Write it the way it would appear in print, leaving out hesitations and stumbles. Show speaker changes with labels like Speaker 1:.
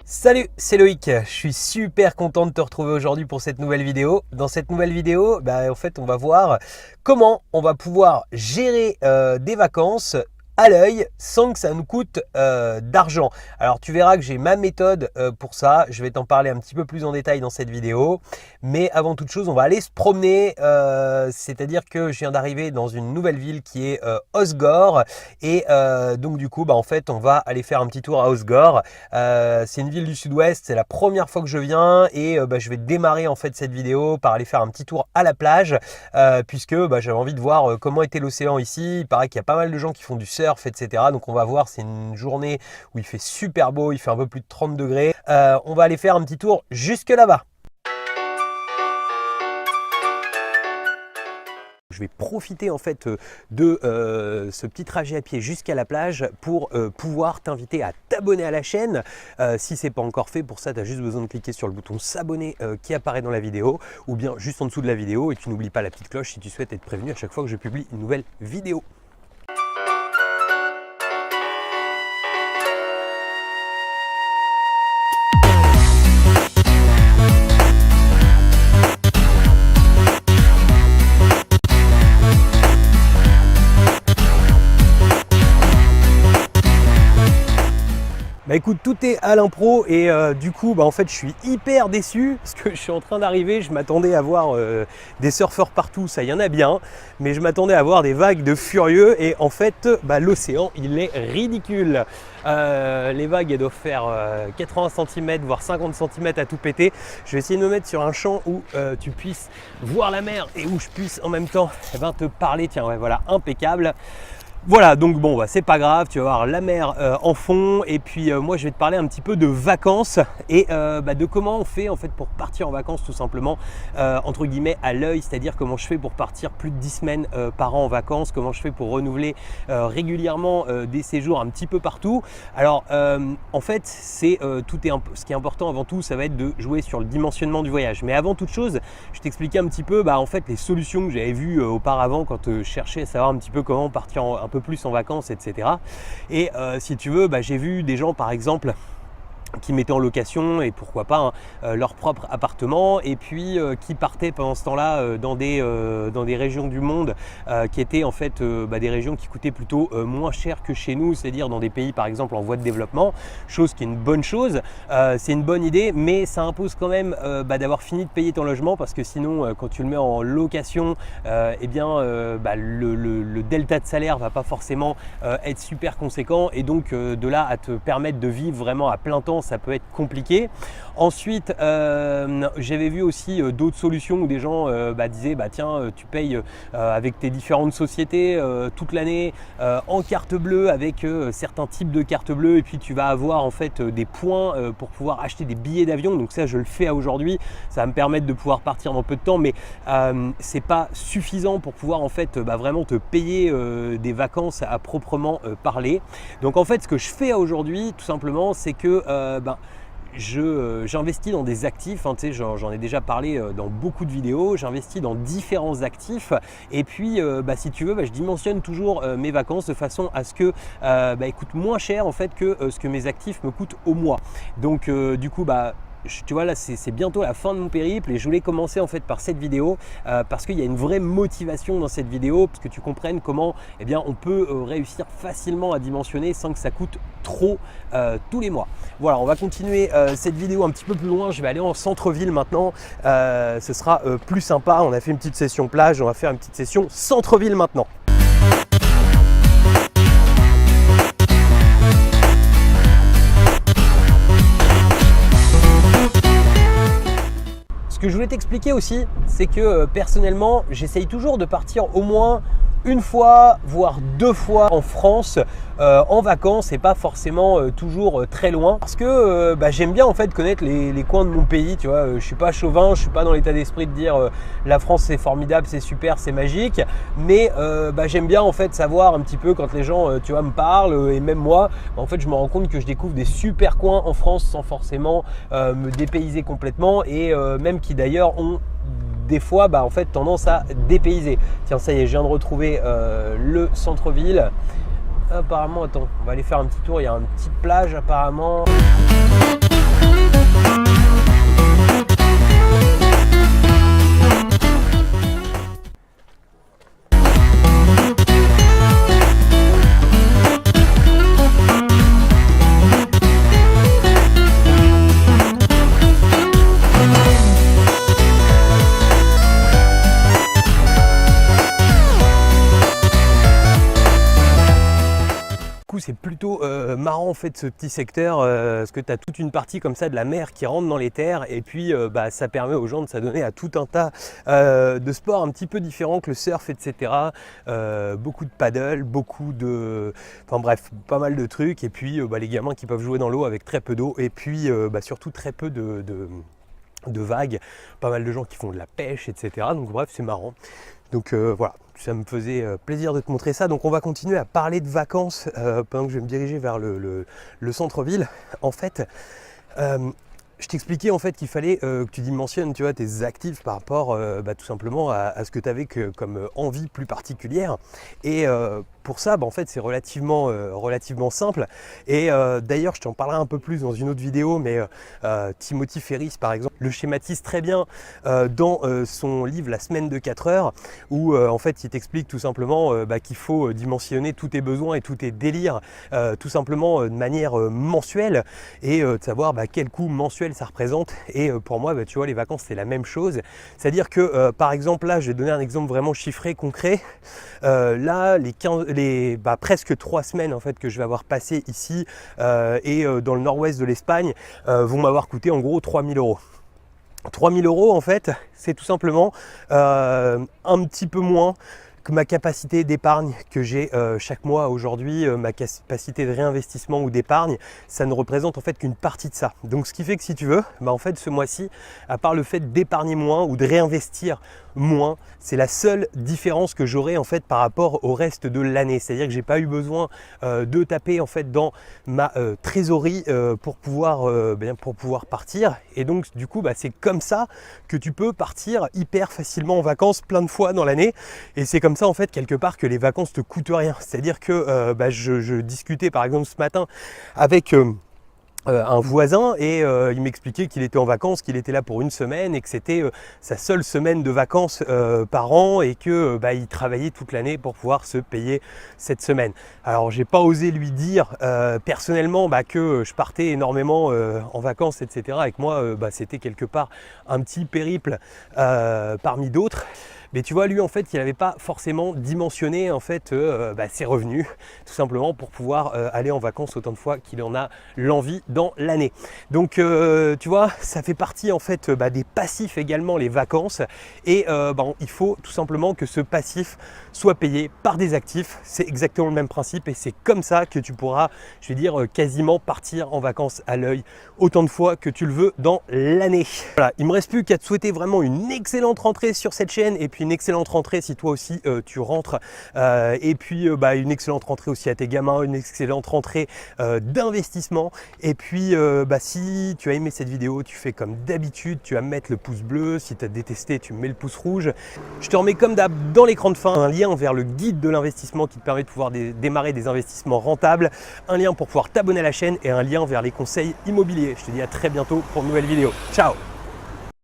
Speaker 1: Salut, c'est Loïc, je suis super content de te retrouver aujourd'hui pour cette nouvelle vidéo. Dans cette nouvelle vidéo, en fait, on va voir comment on va pouvoir gérer des vacances à l'œil sans que ça nous coûte d'argent. Alors tu verras que j'ai ma méthode pour ça, je vais t'en parler un petit peu plus en détail dans cette vidéo. Mais avant toute chose, on va aller se promener, c'est-à-dire que je viens d'arriver dans une nouvelle ville qui est Osgore. Et donc du coup, en fait, on va aller faire un petit tour à Osgore. C'est une ville du sud-ouest, c'est la première fois que je viens et je vais démarrer en fait cette vidéo par aller faire un petit tour à la plage puisque j'avais envie de voir comment était l'océan ici. Il paraît qu'il y a pas mal de gens qui font du surf, etc. Donc on va voir, c'est une journée où il fait super beau, il fait un peu plus de 30 degrés. On va aller faire un petit tour jusque là-bas. Je vais profiter en fait de ce petit trajet à pied jusqu'à la plage pour pouvoir t'inviter à t'abonner à la chaîne. Si ce n'est pas encore fait, pour ça tu as juste besoin de cliquer sur le bouton s'abonner qui apparaît dans la vidéo ou bien juste en dessous de la vidéo, et tu n'oublies pas la petite cloche si tu souhaites être prévenu à chaque fois que je publie une nouvelle vidéo. Écoute, tout est à l'impro et du coup en fait je suis hyper déçu parce que je suis en train d'arriver. Je m'attendais à voir des surfeurs partout, ça y en a bien, mais je m'attendais à voir des vagues de furieux et en fait l'océan il est ridicule. Les vagues elles doivent faire 80 cm voire 50 cm à tout péter. Je vais essayer de me mettre sur un champ où tu puisses voir la mer et où je puisse en même temps te parler. Tiens, ouais, voilà, impeccable. Voilà, donc bon, c'est pas grave, tu vas voir la mer en fond et puis moi je vais te parler un petit peu de vacances et de comment on fait en fait pour partir en vacances tout simplement entre guillemets à l'œil, c'est-à-dire comment je fais pour partir plus de 10 semaines par an en vacances, comment je fais pour renouveler régulièrement des séjours un petit peu partout. Alors en fait ce qui est important avant tout, ça va être de jouer sur le dimensionnement du voyage. Mais avant toute chose, je t'expliquais un petit peu en fait les solutions que j'avais vues auparavant quand je cherchais à savoir un petit peu comment partir un peu plus en vacances, etc. Et si tu veux, j'ai vu des gens par exemple qui mettaient en location et pourquoi pas leur propre appartement et puis qui partaient pendant ce temps-là dans des régions du monde qui étaient en fait des régions qui coûtaient plutôt moins cher que chez nous, c'est-à-dire dans des pays par exemple en voie de développement, chose qui est une bonne chose, c'est une bonne idée, mais ça impose quand même d'avoir fini de payer ton logement parce que sinon quand tu le mets en location, le delta de salaire va pas forcément être super conséquent et donc de là à te permettre de vivre vraiment à plein temps, ça peut être compliqué. Ensuite, j'avais vu aussi d'autres solutions où des gens disaient tiens, tu payes avec tes différentes sociétés toute l'année en carte bleue avec certains types de cartes bleues et puis tu vas avoir en fait des points pour pouvoir acheter des billets d'avion. Donc ça, je le fais aujourd'hui, ça va me permettre de pouvoir partir dans peu de temps, mais c'est pas suffisant pour pouvoir en fait vraiment te payer des vacances à proprement parler. Donc en fait, ce que je fais aujourd'hui tout simplement, c'est que j'investis dans des actifs, j'en ai déjà parlé dans beaucoup de vidéos, j'investis dans différents actifs et puis si tu veux je dimensionne toujours mes vacances de façon à ce que elles coûtent moins cher en fait que ce que mes actifs me coûtent au mois. Donc du coup tu vois là c'est bientôt la fin de mon périple et je voulais commencer en fait par cette vidéo parce qu'il y a une vraie motivation dans cette vidéo parce que tu comprennes comment on peut réussir facilement à dimensionner sans que ça coûte trop tous les mois. Voilà, on va continuer cette vidéo un petit peu plus loin. Je vais aller en centre-ville maintenant, ce sera plus sympa. On a fait une petite session plage, on va faire une petite session centre-ville maintenant. Ce que je voulais t'expliquer aussi, c'est que personnellement, j'essaye toujours de partir au moins une fois, voire 2 fois en France en vacances et pas forcément toujours très loin parce que j'aime bien en fait connaître les coins de mon pays, tu vois. Je suis pas chauvin, je suis pas dans l'état d'esprit de dire la France c'est formidable, c'est super, c'est magique, mais j'aime bien en fait savoir un petit peu quand les gens tu vois me parlent et même moi en fait je me rends compte que je découvre des super coins en France sans forcément me dépayser complètement et même qui d'ailleurs ont des fois en fait tendance à dépayser. Tiens, ça y est, je viens de retrouver le centre-ville. Apparemment, attends, on va aller faire un petit tour. Il y a une petite plage apparemment. C'est plutôt marrant en fait ce petit secteur parce que tu as toute une partie comme ça de la mer qui rentre dans les terres et puis ça permet aux gens de s'adonner à tout un tas de sports un petit peu différents que le surf, etc. Beaucoup de paddle, beaucoup de... Enfin bref, pas mal de trucs et puis les gamins qui peuvent jouer dans l'eau avec très peu d'eau et puis surtout très peu de vagues, pas mal de gens qui font de la pêche, etc. Donc bref, c'est marrant. Donc voilà, ça me faisait plaisir de te montrer ça. Donc on va continuer à parler de vacances pendant que je vais me diriger vers le centre-ville. En fait, je t'expliquais en fait qu'il fallait que tu dimensionnes, tu vois, tes actifs par rapport tout simplement à ce que tu avais comme envie plus particulière. Et pour ça, en fait, c'est relativement simple. Et d'ailleurs, je t'en parlerai un peu plus dans une autre vidéo, mais Timothy Ferriss, par exemple, le schématise très bien dans son livre La semaine de 4 heures, où en fait, il t'explique tout simplement qu'il faut dimensionner tous tes besoins et tous tes délires, tout simplement de manière mensuelle, et de savoir quel coût mensuel ça représente. Et pour moi, tu vois, les vacances, c'est la même chose. C'est-à-dire que, par exemple, là, je vais donner un exemple vraiment chiffré, concret. Là, presque 3 semaines en fait que je vais avoir passé ici et dans le nord-ouest de l'Espagne vont m'avoir coûté en gros 3 000 €. 3 000 € en fait, c'est tout simplement un petit peu moins que ma capacité d'épargne que j'ai chaque mois aujourd'hui, ma capacité de réinvestissement ou d'épargne, ça ne représente en fait qu'une partie de ça. Donc ce qui fait que si tu veux, en fait ce mois-ci, à part le fait d'épargner moins ou de réinvestir moins, c'est la seule différence que j'aurai en fait par rapport au reste de l'année. C'est-à-dire que j'ai pas eu besoin de taper en fait dans ma trésorerie pour pouvoir partir. Et donc du coup, c'est comme ça que tu peux partir hyper facilement en vacances plein de fois dans l'année. Et c'est comme ça en fait quelque part que les vacances te coûtent rien. C'est-à-dire que je discutais par exemple ce matin avec un voisin et il m'expliquait qu'il était en vacances, qu'il était là pour une semaine et que c'était sa seule semaine de vacances par an et que il travaillait toute l'année pour pouvoir se payer cette semaine. Alors j'ai pas osé lui dire personnellement que je partais énormément en vacances, etc. Avec moi c'était quelque part un petit périple parmi d'autres. Mais tu vois, lui en fait, il n'avait pas forcément dimensionné en fait ses revenus, tout simplement pour pouvoir aller en vacances autant de fois qu'il en a l'envie dans l'année. Donc tu vois, ça fait partie en fait des passifs également, les vacances. Et il faut tout simplement que ce passif soit payé par des actifs. C'est exactement le même principe et c'est comme ça que tu pourras, je vais dire, quasiment partir en vacances à l'œil autant de fois que tu le veux dans l'année. Voilà, il ne me reste plus qu'à te souhaiter vraiment une excellente rentrée sur cette chaîne et puis une excellente rentrée si toi aussi tu rentres et puis une excellente rentrée aussi à tes gamins, une excellente rentrée d'investissement. Et puis si tu as aimé cette vidéo, tu fais comme d'habitude, tu vas mettre le pouce bleu. Si tu as détesté, tu mets le pouce rouge. Je te remets comme d'hab dans l'écran de fin un lien vers le guide de l'investissement qui te permet de pouvoir démarrer des investissements rentables, un lien pour pouvoir t'abonner à la chaîne et un lien vers les conseils immobiliers. Je te dis à très bientôt pour une nouvelle vidéo. Ciao!